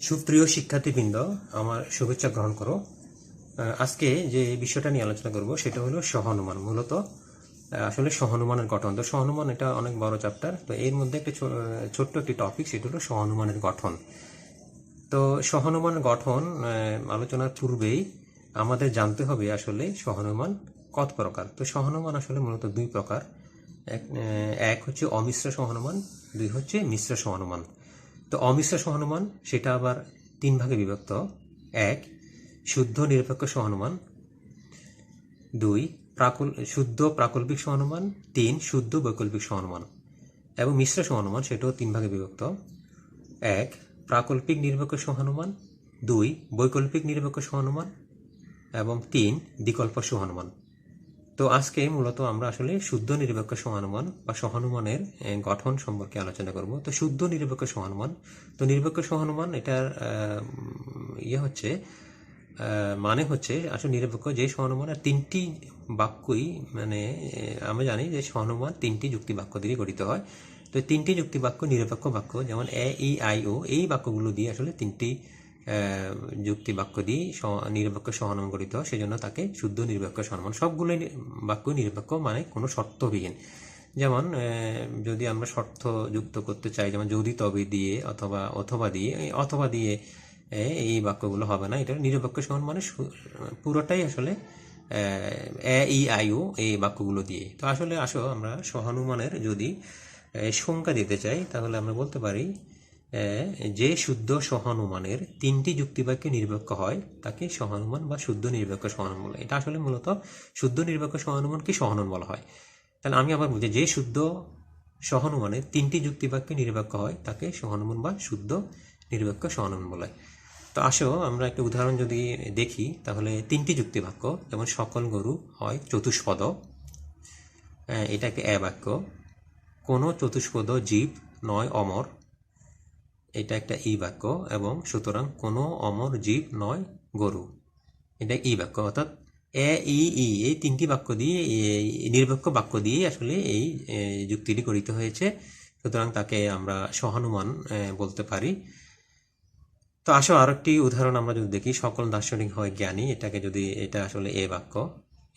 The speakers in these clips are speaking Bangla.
সুপ্রিয় শিক্ষার্থীবৃন্দ, আমার শুভেচ্ছা গ্রহণ করো। আজকে যে বিষয়টা নিয়ে আলোচনা করব সেটা হলো সহানুমান। মূলত আসলে সহানুমানের গঠন। তো সহানুমান এটা অনেক বড় চ্যাপ্টার। তো এর মধ্যে একটা ছোট্ট একটি টপিক, সেটা হলো সহানুমানের গঠন। তো সহানুমানের গঠন আলোচনার পূর্বেই আমাদের জানতে হবে আসলে সহানুমান কত প্রকার। তো সহানুমান আসলে মূলত দুই প্রকার। এক হচ্ছে অমিশ্র সহানুমান, দুই হচ্ছে মিশ্র সহানুমান। তো অমিশ্র সহানুমান সেটা আবার তিন ভাগে বিভক্ত। এক, শুদ্ধ নিরপেক্ষ সহানুমান। দুই, শুদ্ধ প্রাকল্পিক সহানুমান। তিন, শুদ্ধ বৈকল্পিক সহানুমান। এবং মিশ্র সহানুমান সেটাও তিন ভাগে বিভক্ত। এক, প্রাকল্পিক নিরপেক্ষ সহানুমান। দুই, বৈকল্পিক নিরপেক্ষ সহানুমান। এবং তিন, বিকল্প সহানুমান। তো আজকে মূলত আমরা আসলে শুদ্ধ নিরপেক্ষ সহানুমান বা সহানুমানের গঠন সম্পর্কে আলোচনা করব। তো শুদ্ধ নিরপেক্ষ সহানুমান, তো নিরপেক্ষ সহানুমান এটার হচ্ছে মানে হচ্ছে আসলে নিরপেক্ষ যে সহানুমানের তিনটি বাক্যই, মানে আমরা জানি যে সহানুমান তিনটি যুক্তি বাক্য দিয়ে গঠিত হয়। তো তিনটি যুক্তি বাক্য নিরপেক্ষ বাক্য, যেমন এ ই আই ও, এই বাক্যগুলো দিয়ে আসলে তিনটি যুক্তি বাক্য দিয়ে নিরপেক্ষ সহানুমান গঠিত হয়। সেজন্য তাকে শুদ্ধ নিরপেক্ষ সহানুমান। সবগুলো বাক্য নিরপেক্ষ, মানে কোনো শর্তবিহীন। যেমন যদি আমরা শর্ত যুক্ত করতে চাই, যেমন যদি তবে দিয়ে অথবা অথবা দিয়ে, অথবা দিয়ে এই বাক্যগুলো হবে না। এটা নিরপেক্ষ সহানুমান মানে পুরোটাই আসলে এ ই আই ও এই বাক্যগুলো দিয়ে। তো আসলে আমরা সহানুমানের যদি সংজ্ঞা দিতে চাই, তাহলে আমরা বলতে পারি যে শুদ্ধ সহানুমানের তিনটি যুক্তিবাক্য নিরপেক্ষ হয় তাকে সহানুমান বা শুদ্ধ নিরপেক্ষ সহানুমান বলে। এটা আসলে মূলত শুদ্ধ নিরপেক্ষ সহানুমানকে সহানুমান বলা হয়। তাহলে আমি আবার বলছি, যে শুদ্ধ সহানুমানের তিনটি যুক্তিবাক্য নিরপেক্ষ হয় তাকে সহানুমান বা শুদ্ধ নিরপেক্ষ সহানুমান বলে। তো আমরা একটা উদাহরণ যদি দেখি, তাহলে তিনটি যুক্তিবাক্য, যেমন সকল গরু হয় চতুষ্পদ, এটা একটা এ বাক্য। কোনো চতুষ্পদ জীব নয় অমর, এটা একটা ই বাক্য। এবং সুতরাং কোনো অমর জীব নয় গরু, এটা ই বাক্য। অর্থাৎ এ ই ই এই তিনটি বাক্য দিয়ে, নিরপেক্ষ বাক্য দিয়ে আসলে এই যুক্তিটি গঠিত হয়েছে। সুতরাং তাকে আমরা সহানুমান বলতে পারি। তো আরেকটি উদাহরণ আমরা যদি দেখি, সকল দার্শনিক হয় জ্ঞানী, এটাকে যদি, এটা আসলে এ বাক্য,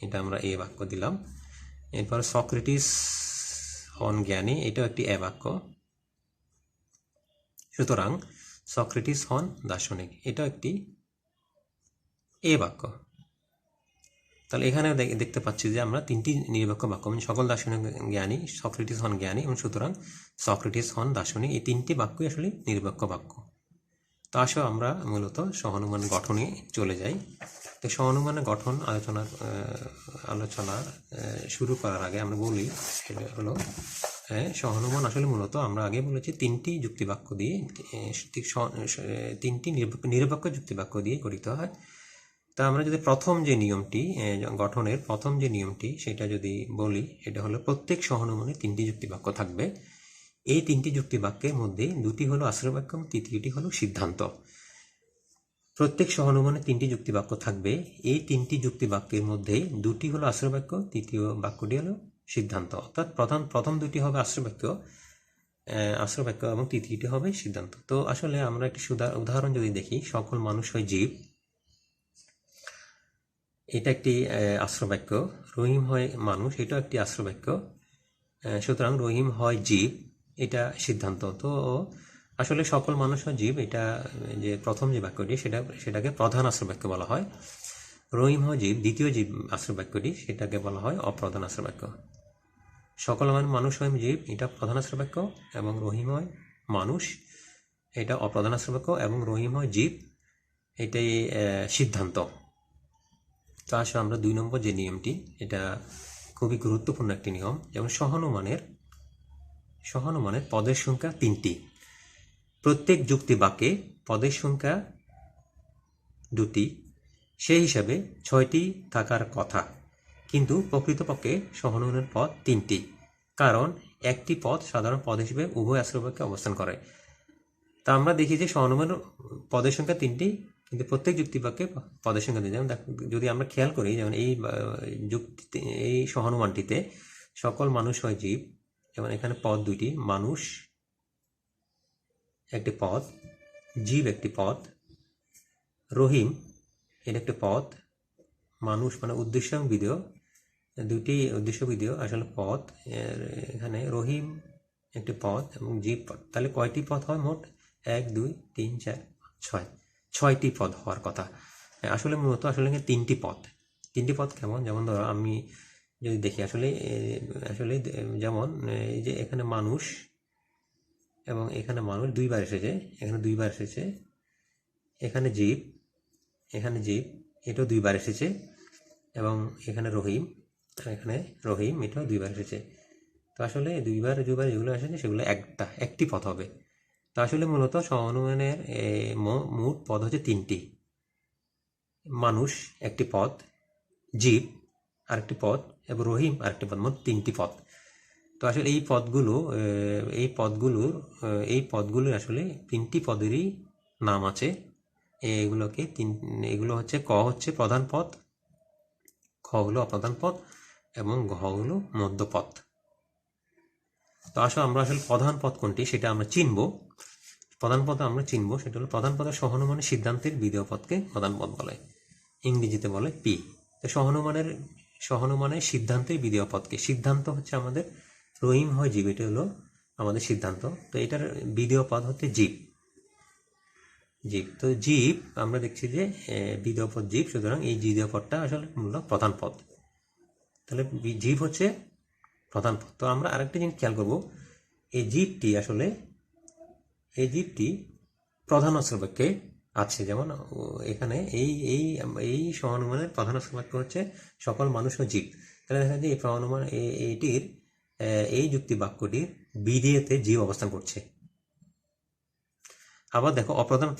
এটা আমরা এ বাক্য দিলাম। এরপর সক্রেটিস হন জ্ঞানী, এটাও একটি এ বাক্য। সুতরাং সক্রেটিস হন দার্শনিক, এটাও একটি এ বাক্য। তাহলে এখানে দেখতে পাচ্ছি যে আমরা তিনটি নিরপেক্ষ বাক্য, মানে সকল দার্শনিক জ্ঞানী, সক্রেটিস হন জ্ঞানী এবং সুতরাং সক্রেটিস হন দার্শনিক, এই তিনটি বাক্যই আসলে নিরপেক্ষ বাক্য। তো আমরা মূলত সহানুমান গঠনে চলে যাই। তো সহানুমানের গঠন আলোচনা শুরু করার আগে আমরা বলি, সেটা হলো সহানুমান আসলে মূলত আমরা আগে বলেছি তিনটি যুক্তিবাক্য দিয়ে, তিনটি নিরপেক্ষ যুক্তিবাক্য দিয়ে গঠিত হয়। তা আমরা যদি প্রথম যে নিয়মটি, গঠনের প্রথম যে নিয়মটি, সেটা যদি বলি, এটা হলো প্রত্যেক সহানুমানে তিনটি যুক্তিবাক্য থাকবে। এই তিনটি যুক্তিবাক্যের মধ্যে দুটি হলো আশ্রয় বাক্য এবং তৃতীয়টি হলো সিদ্ধান্ত। প্রত্যেক সহানুমানে তিনটি যুক্তিবাক্য থাকবে। এই তিনটি যুক্তিবাক্যের মধ্যে দুটি হলো আশ্রয় বাক্য, তৃতীয় বাক্যটি হলো সিদ্ধান্ত। অর্থাৎ প্রথম দুটি হবে আশ্রয় বাক্য এবং তৃতীয়টি হবে সিদ্ধান্ত। তো আসলে আমরা একটি উদাহরণ যদি দেখি, সকল মানুষ হয় জীব, এটা একটি আশ্রয় বাক্য। রহিম হয় মানুষ, এটাও একটি আশ্রয় বাক্য। সুতরাং রহিম হয় জীব, এটা সিদ্ধান্ত। তো আসলে সকল মানুষ হয় জীব, এটা যে প্রথম যে বাক্যটি, সেটাকে প্রধান আশ্রয় বাক্য বলা হয়। রহিম হয় জীব, দ্বিতীয় জীব আশ্রয় বাক্যটি, সেটাকে বলা হয় অপ্রধান আশ্রয় বাক্য। সকল মানুষ হয় জীব, এটা প্রধান আশ্রয় বাক্য, এবং রহিম হয় মানুষ, এটা অপ্রধান আশ্রয় বাক্য, এবং রহিম হয় জীব, এটাই সিদ্ধান্ত। তো আমরা 2 নম্বর যে নিয়মটি, এটা খুবই গুরুত্বপূর্ণ একটি নিয়ম। যেমন সহানুমানের পদের সংখ্যা 3টি। প্রত্যেক যুক্তি বাক্যে পদের সংখ্যা 2টি, সেই হিসাবে 6টি থাকার কথা। কিন্তু প্রকৃতপক্ষে সহানুমানের পদ 3টি, কারণ একটি পদ সাধারণ পদ হিসেবে উভয় আশ্রয় বাক্যে অবস্থান করে। তা আমরা দেখি যে সহানুমানের পদের সংখ্যা 3টি, কিন্তু প্রত্যেক যুক্তি বাক্যে পদের সংখ্যা 2টি। যেমন যদি আমরা খেয়াল করি, যেমন এই সহানুমানটিতে সকল মানুষ হয় জীব, যেমন এখানে পদ 2টি, মানুষ একটি পদ, জীব একটি পদ, রহিম এটা একটি পদ, মানুষ মানে উদ্দেশ্য এবং বিধেয়, দুটি উদ্দেশ্য বিধেয় আসলে পদ। এখানে রহিম একটি পদ এবং জীব পদ। তাহলে কয়টি পদ হয় মোট? 1 2 3 4 5 6টি পদ হওয়ার কথা। আসলে মূলত আসলে 3টি পদ। 3টি পদ কেমন? যেমন ধরো আমি যদি দেখি আসলে যেমন এই যে এখানে মানুষ এবং এখানে মানুষ দুইবার এসেছে, এখানে দুইবার এসেছে, এখানে জীব এটাও দুইবার এসেছে, এবং এখানে রহিম এটাও দুইবার এসেছে। তো আসলে দুইবার যেগুলো এসেছে সেগুলো একটি পদ হবে। তো আসলে মূলত সহানুমানের মোট পদ হচ্ছে 3টি। মানুষ একটি পদ, জীব আরেকটি পদ এবং রহিম আরেকটি পদ, মোট 3টি পদ। তো আসলে এই পদগুলোর আসলে 3টি পদেরই নাম আছে। এগুলো হচ্ছে ক হচ্ছে প্রধান পদ, খ হলো অপ্রধান পদ এবং ঘ হলো মধ্যপদ। তো আমরা আসলে প্রধান পদ কোনটি সেটা আমরা চিনব। সেটা হলো প্রধান পদের সহানুমানের সিদ্ধান্তের বিধেয় পদকে প্রধান পদ বলে, ইংরেজিতে বলে পি। তো সহানুমানের সিদ্ধান্তের বিধেয় পদকে, সিদ্ধান্ত হচ্ছে আমাদের রহিম হয় জীব, এটা হলো আমাদের সিদ্ধান্ত। তো এটার বিধেয় পদ হচ্ছে জীব। তো জীব আমরা দেখছি যে বিধেয় পদ জীব, সুতরাং এই বিধেয় পদটা আসলে মূলত প্রধান পদ। তাহলে জীব হচ্ছে প্রধান পদ। তো আমরা আরেকটা জিনিস খেয়াল করব, এই জীবটি প্রধান অস্ত্র বাক্যে আছে। যেমন এখানে এই সহানুমানের প্রধান অস্ত্র বাক্য হচ্ছে সকল মানুষ ও জীব। তাহলে দেখা যায় এই সহানুমান এইটির এই যুক্তি বাক্যটির বিধেয়তে জীব অবস্থান করছে। আবার দেখো অপ্রধান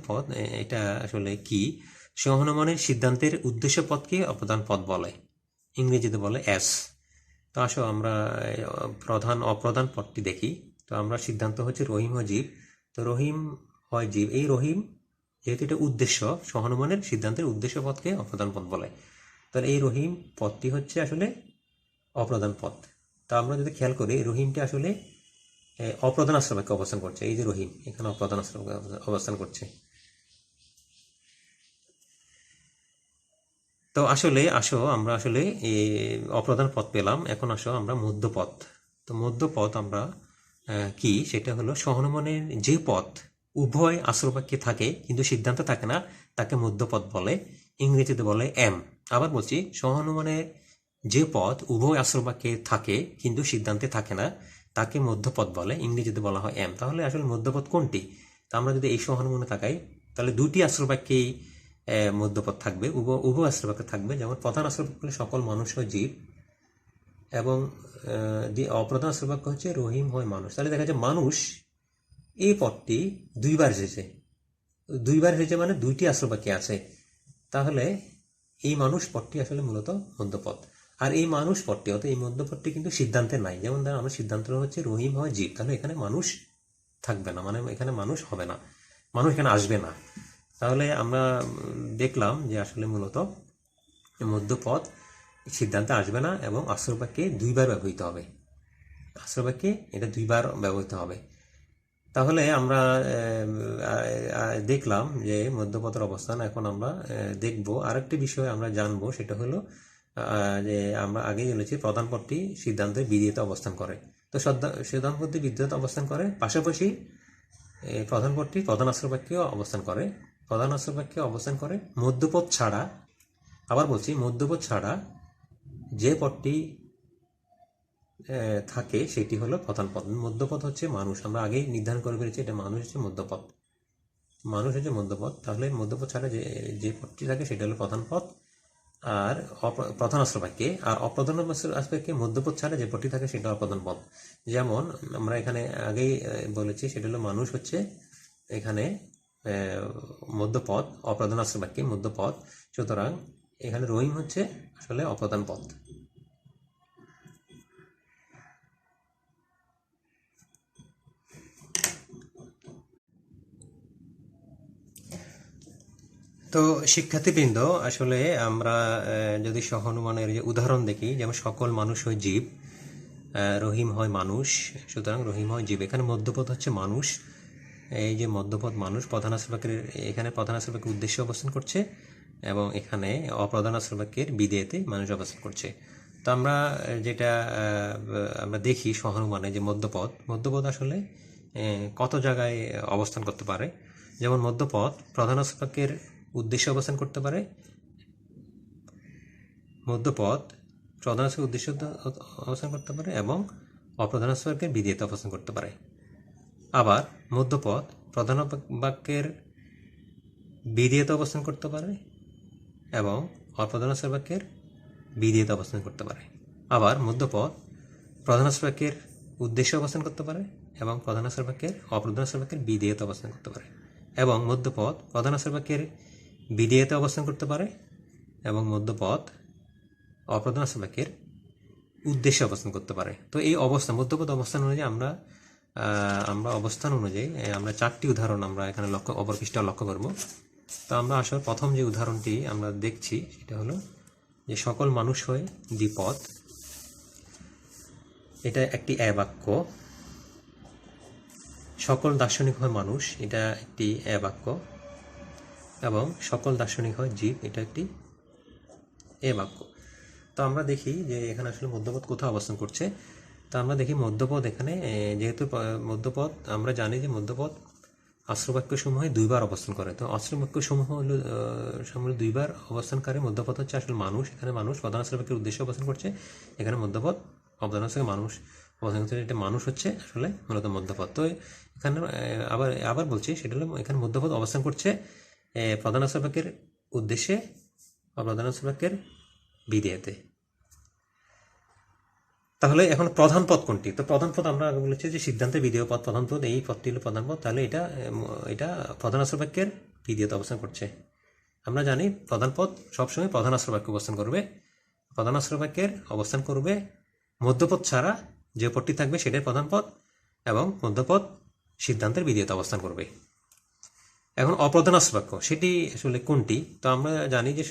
পদ এটা আসলে কি? সহানুমানের সিদ্ধান্তের উদ্দেশ্য পদকে অপ্রধান পদ বলে, ইংরেজিতে বলে এস। তো আসো আমরা অপ্রধান পদটি দেখি। তো আমরা সিদ্ধান্ত হচ্ছে রহিম হয় জীব। তো রহিম হয় জীব, এই রহিম যেহেতু এটা উদ্দেশ্য, সহানুমানের সিদ্ধান্তের উদ্দেশ্য পদকে অপ্রধান পদ বলে। তাহলে এই রহিম পদটি হচ্ছে আসলে অপ্রধান পদ। তা আমরা যদি খেয়াল করি, রহিমটি আসলে অপ্রধান আশ্রয় বাক্যে অবস্থান করছে। এই যে রহিম এখানে অপ্রধান আশ্রয় অবস্থান করছে। তো আমরা আসলে অপ্রধান পদ পেলাম। এখন আমরা মধ্যপদ। তো মধ্যপদ আমরা কি, সেটা হলো সহানুমানের যে পদ উভয় আশ্রয়বাক্যে থাকে কিন্তু সিদ্ধান্তে থাকে না, তাকে মধ্যপদ বলে, ইংরেজিতে বলে এম। আবার বলছি, সহানুমানের যে পদ উভয় আশ্রয়বাক্যে থাকে কিন্তু সিদ্ধান্তে থাকে না, তাকে মধ্যপদ বলে, ইংরেজিতে বলা হয় এম। তাহলে আসলে মধ্যপদ কোনটি? তা আমরা যদি এই সহানুমানে তাকাই, তাহলে দুটি আশ্রয়বাক্যেই মধ্যপদ থাকবে, উভয় আশ্রয়বাক্য থাকবে। যেমন প্রধান আশ্রয়বাক্য হলে সকল মানুষ হয় জীব, এবং অপ্রধান আশ্রয়বাক্য হচ্ছে রহিম হয় মানুষ। তাহলে দেখা যায় মানুষ এই পদটি দুইবার এসেছে মানে দুইটি আশ্রয়বাক্যে আছে। তাহলে এই মানুষ পদটি আসলে মূলত মধ্যপদ। আর এই মানুষ পদটি অর্থাৎ এই মধ্যপদটি কিন্তু সিদ্ধান্তে নাই। যেমন ধর আমার সিদ্ধান্ত হচ্ছে রহিম হয় জীব, তাহলে এখানে মানুষ থাকবে না, মানে এখানে মানুষ হবে না, মানুষ এখানে আসবে না। তাহলে আমরা দেখলাম যে আসলে মূলত মধ্যপদ সিদ্ধান্তে আসবে না এবং আশ্রয়বাক্যে দুইবার ব্যবহৃত হবে। এটা দুইবার ব্যবহৃত হবে। তাহলে আমরা দেখলাম যে মধ্যপদের অবস্থান। এখন আমরা দেখব আরেকটি বিষয় আমরা জানবো, সেটা হলো যে আমরা আগে বলেছি প্রধান পদটি সিদ্ধান্তের বিধেয়তে অবস্থান করে। তো সিদ্ধান্ত পদটি বিধেয়তে অবস্থান করে, পাশাপাশি প্রধান পদটি প্রধান আশ্রয়বাক্যেও অবস্থান করে, মধ্যপদ ছাড়া। আবার বলছি, মধ্যপদ ছাড়া যে পদটি থাকে সেটি হলো প্রধান পদ। মধ্যপদ হচ্ছে মানুষ, আমরা আগেই নির্ধারণ করে ফেলেছি, এটা মানুষ হচ্ছে মধ্যপদ। তাহলে মধ্যপদ ছাড়া যে পদটি থাকে সেটা হলো প্রধান পদ আর প্রধান আশ্রয়বাক্যে। আর অপ্রধান আশ্রয়বাক্যে মধ্যপদ ছাড়া যে পদটি থাকে সেটা অপ্রধান পদ। যেমন আমরা এখানে আগেই বলেছি, সেটা হলো মানুষ হচ্ছে এখানে মধ্যপদ, অপ্রধান আশ্রয়বাক্যে মধ্যপদ। সুতরাং এখানে রহিম হচ্ছে আসলে অপ্রধান পদ। তো শিক্ষার্থীবৃন্দ, আসলে আমরা যদি সহানুমানের যে উদাহরণ দেখি, যেমন সকল মানুষ হয় জীব, রহিম হয় মানুষ, সুতরাং রহিম হয় জীব। এখানে মধ্যপদ হচ্ছে মানুষ এই যে মধ্যপদ মানুষ প্রধান আশ্রয় বাক্যের এখানে প্রধান আশ্রয় বাক্যের উদ্দেশ্যে অবস্থান করছে এবং এখানে অপ্রধান আশ্রয় বাক্যের বিধেয়তে মানুষ অবস্থান করছে। তো আমরা যেটা আমরা দেখি সহানুমানে যে মধ্যপদ আসলে কত জায়গায় অবস্থান করতে পারে। যেমন মধ্যপদ প্রধান আশ্রয় বাক্যের উদ্দেশ্যে অবস্থান করতে পারে, মধ্যপদ প্রধান আশ্রয়ের উদ্দেশ্যে অবস্থান করতে পারে এবং অপ্রধান আশ্রয় বাক্যের বিধেয়তে অবস্থান করতে পারে। আবার মধ্যপদ প্রধান বাক্যের বিধেয়তে অবস্থান করতে পারে এবং অপ্রধান আশ্রয় বাক্যের বিধেয়তে অবস্থান করতে পারে। আবার মধ্যপদ প্রধান আশ্রয় বাক্যের উদ্দেশ্যে অবস্থান করতে পারে এবং প্রধান আশ্রয় বাক্যের অপ্রধান আশ্রয় বাক্যের বিধেয়তে অবস্থান করতে পারে। এবং মধ্যপদ প্রধান আশ্রয় বাক্যের বিধেয়তে অবস্থান করতে পারে এবং মধ্যপদ অপ্রধান আশ্রয় বাক্যের উদ্দেশ্যে অবস্থান করতে পারে। তো এই মধ্যপদ অবস্থান অনুযায়ী আমরা অবস্থান অনুযায়ী আমরা 4টি উদাহরণ আমরা এখানে অপর পৃষ্ঠা লক্ষ্য করব। তো আমরা আসলে প্রথম যে উদাহরণটি আমরা দেখছি সেটা হলো যে সকল মানুষ হয় দ্বিপদ, এটা একটি বাক্য। সকল দার্শনিক হয় মানুষ, এটা একটি বাক্য। এবং সকল দার্শনিক হয় জীব, এটা একটি বাক্য। তো আমরা দেখি যে এখানে আসলে মধ্যপদ কোথাও অবস্থান করছে। তো আমরা দেখি মধ্যপদ এখানে, যেহেতু মধ্যপদ আমরা জানি যে মধ্যপদ আশ্রবাক্য সমূহে 2বার অবস্থান করে। তো আশ্রবাক্য সমূহ হলো দুইবার অবস্থানকারী মধ্যপদ হচ্ছে আসলে মানুষ। এখানে মানুষ প্রধান আশ্রবাক্যের উদ্দেশ্যে অবস্থান করছে, এখানে মধ্যপদ অবদান আশ্রয় মানুষ অবস্থান করছে। এটা মানুষ হচ্ছে আসলে মূলত মধ্যপদ। তো এখানে আবার বলছি সেটা হলো এখানে মধ্যপদ অবস্থান করছে প্রধান আশ্রবাক্যের উদ্দেশ্যে অপ্রধান আশ্রবাক্যের বিধেয়তে। তাহলে এখন প্রধান পদ কোনটি? তো প্রধান পদ আমরা আগে বলেছি যে সিদ্ধান্তে বিধেয় পদ প্রধান পদ, এই পদটি হলো প্রধান পদ। তাহলে এটা প্রধান আশ্রয় বাক্যের বিধেয়তে অবস্থান করছে। আমরা জানি প্রধান পদ সবসময় প্রধান আশ্রয় বাক্য অবস্থান করবে, প্রধান আশ্রয় বাক্যের অবস্থান করবে মধ্যপদ ছাড়া যে পদটি থাকবে সেটাই প্রধান পদ, এবং মধ্যপদ সিদ্ধান্তের বিধেয়তে অবস্থান করবে। এখন অপ্রধান আশ্রয় বাক্য সেটি আসলে কোনটি? তো আমরা জানি যে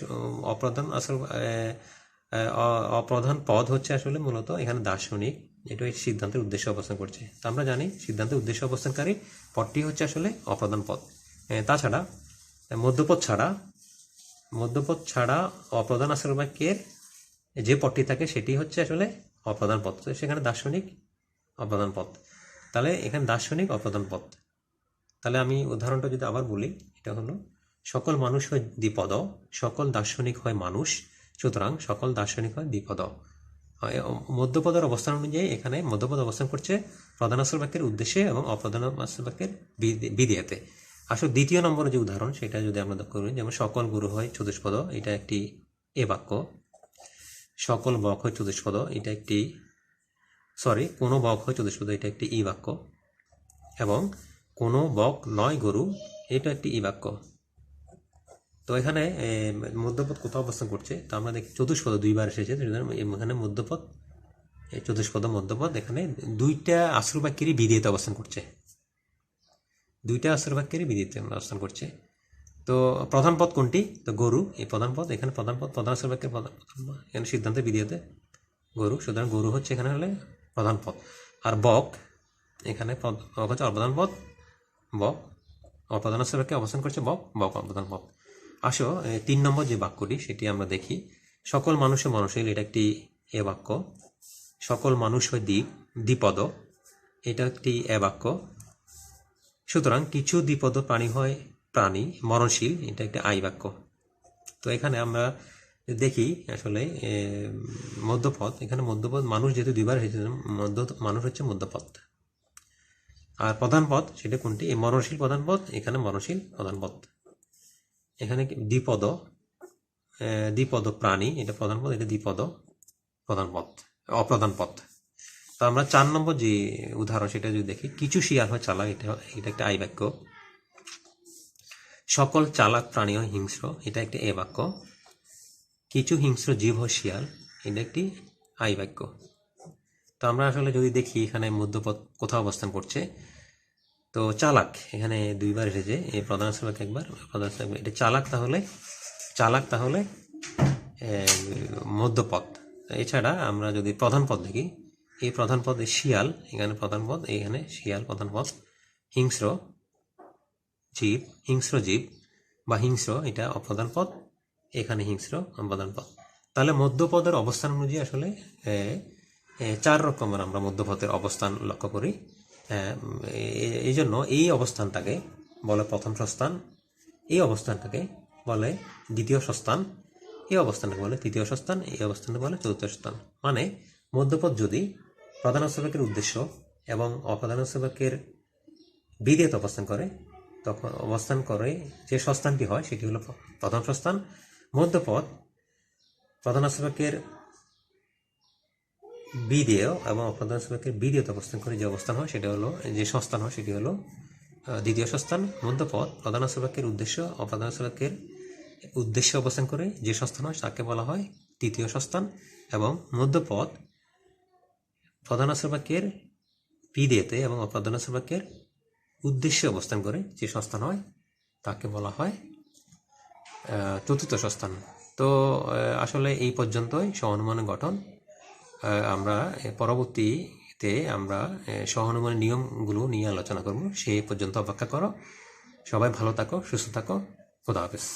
অপ্রধান পদ হচ্ছে আসলে মূলত এখানে দার্শনিক, এটা সিদ্ধান্তের উদ্দেশ্যে অবস্থান করছে। তো আমরা জানি সিদ্ধান্তের উদ্দেশ্যে অবস্থানকারী পদটি হচ্ছে আসলে অপ্রধান পদ। তাছাড়া মধ্যপদ ছাড়া অপ্রধান আশ্রয় বাক্যের যে পদটি থাকে সেটি হচ্ছে আসলে অপ্রধান পদ। তো সেখানে দার্শনিক অপ্রধান পদ, তাহলে এখানে দার্শনিক অপ্রধান পদ। তাহলে আমি উদাহরণটা যদি আবার বলি, এটা হলো সকল মানুষ হয় দ্বিপদ, সকল দার্শনিক হয় মানুষ, সুতরাং সকল দার্শনিক হয় দ্বিপদ। মধ্যপদের অবস্থান অনুযায়ী এখানে মধ্যপদ অবস্থান করছে প্রধান আশ্রয় বাক্যের উদ্দেশ্যে এবং অপ্রধান আশ্রয় বাক্যের বিধেয়তে। আসলে দ্বিতীয় নম্বরের যে উদাহরণ সেটা যদি আমরা লক্ষ্য করি, যেমন সকল গুরু হয় চতুষ্পদ, এটা একটি বাক্য। সকল বক হয় চতুষ্পদ, এটা একটি কোনো বক হয় চতুষ্পদ, এটা একটি বাক্য। এবং কোনো বক নয় গরু, এটা একটি বাক্য। তো এখানে মধ্যপদ কোথাও অবস্থান করছে? তো আমরা দেখি চতুষ্পদ 2বার এসেছে, এখানে মধ্যপদ চতুষ্পদ মধ্যপদ এখানে 2টা আশ্রয় বাক্যেরই বিধেয়তে অবস্থান করছে, 2টা আশ্রয় বাক্যেরই বিধেয়তে অবস্থান করছে। তো প্রধান পদ কোনটি? তো গরু, এই প্রধান পদ, এখানে প্রধান পদ প্রধান আশ্রয় বাক্যের এখানে সিদ্ধান্তের বিধেয়তে গরু, সুতরাং গরু হচ্ছে এখানে হলে প্রধান পদ। আর বক, এখানে বক হচ্ছে অপ্রধান পদ, বক অপ্রধান আশ্রয় বাক্যে অবস্থান করছে, বক অপ্রধান পদ। আসো 3 নম্বর যে বাক্যটি সেটি আমরা দেখি। সকল মানুষের এটা একটি বাক্য। সকল মানুষ হয় দ্বিপদ, এটা একটি বাক্য। সুতরাং কিছু দ্বিপদ প্রাণী মরণশীল, এটা একটি বাক্য। তো এখানে আমরা দেখি আসলে মধ্যপদ, এখানে মধ্যপদ মানুষ যেহেতু 2বার হয়েছে, মানুষ হচ্ছে মধ্যপদ। আর প্রধান পদ সেটা কোনটি? এই মরণশীল প্রধান পদ, এখানে মরণশীল প্রধান পদ। এখানে দ্বিপদ প্রাণী, এটা প্রধান পদ, এটা দ্বিপদ অপ্রধান পদ। তো আমরা 4 নম্বর যে উদাহরণ সেটা যদি দেখি, কিছু শিয়াল হয় চালাক, এটা একটা বাক্য। সকল চালাক প্রাণী হয় হিংস্র, এটা একটা বাক্য। কিছু হিংস্র জীব হয় শিয়াল, এটা একটি বাক্য। তো আমরা আসলে যদি দেখি এখানে মধ্যপদ কোথাও অবস্থান করছে, তো চালাক এখানে 2বার এসেছে, এই প্রধান আশ্রয় বাক্য একবার, প্রধান আশ্রয় বাক্য এটা চালাক তাহলে মধ্যপদ। এছাড়া আমরা যদি প্রধান পদ দেখি, এই প্রধান পদ শিয়াল, এখানে প্রধান পদ, এখানে শিয়াল প্রধান পদ। হিংস্র জীব, হিংস্র জীব বা হিংস্র, এটা অপ্রধান পদ, এখানে হিংস্র প্রধান পদ। তাহলে মধ্যপদের অবস্থান অনুযায়ী আসলে 4 রকমের আমরা মধ্যপদের অবস্থান লক্ষ্য করি। এই জন্য এই অবস্থানটাকে বলে প্রথম স্থান, এই অবস্থানটাকে বলে দ্বিতীয় স্থান, এই অবস্থানটাকে বলে তৃতীয় স্থান, এই অবস্থানটাকে বলে চতুর্থ স্থান। মানে মধ্যপদ যদি প্রধান অস্ত্রবাক্যের উদ্দেশ্য এবং অপ্রধান অস্ত্রবাক্যের বিধেয়তে অবস্থান করে, তখন অবস্থান করে যে স্থানটি হয় সেটি হলো প্রথম স্থান। মধ্যপদ প্রধান অস্ত্রবাক্যের বিধেয় এবং অপ্রধান অস্ত্রবাক্যের বিধেয়তে অবস্থান করে যে অবস্থান হয় সেটা হলো, যে স্থান হয় সেটি হলো দ্বিতীয় স্থান। মধ্যপদ প্রধান অস্ত্রবাক্যের উদ্দেশ্য অপ্রধান অস্ত্রবাক্যের উদ্দেশ্যে অবস্থান করে যে স্থান হয় তাকে বলা হয় তৃতীয় স্থান। এবং মধ্যপদ প্রধান অস্ত্রবাক্যের বিধেয়তে এবং অপ্রধান অস্ত্রবাক্যের উদ্দেশ্যে অবস্থান করে যে স্থান হয় তাকে বলা হয় চতুর্থ স্থান। তো আসলে এই পর্যন্তই সহানুমানের গঠন। আমরা পরবর্তীতে আমরা সহানুমানের নিয়মগুলো নিয়ে আলোচনা করব। সেই পর্যন্ত অপেক্ষা করো। সবাই ভালো থাকো, সুস্থ থাকো। খোদা হাফেজ।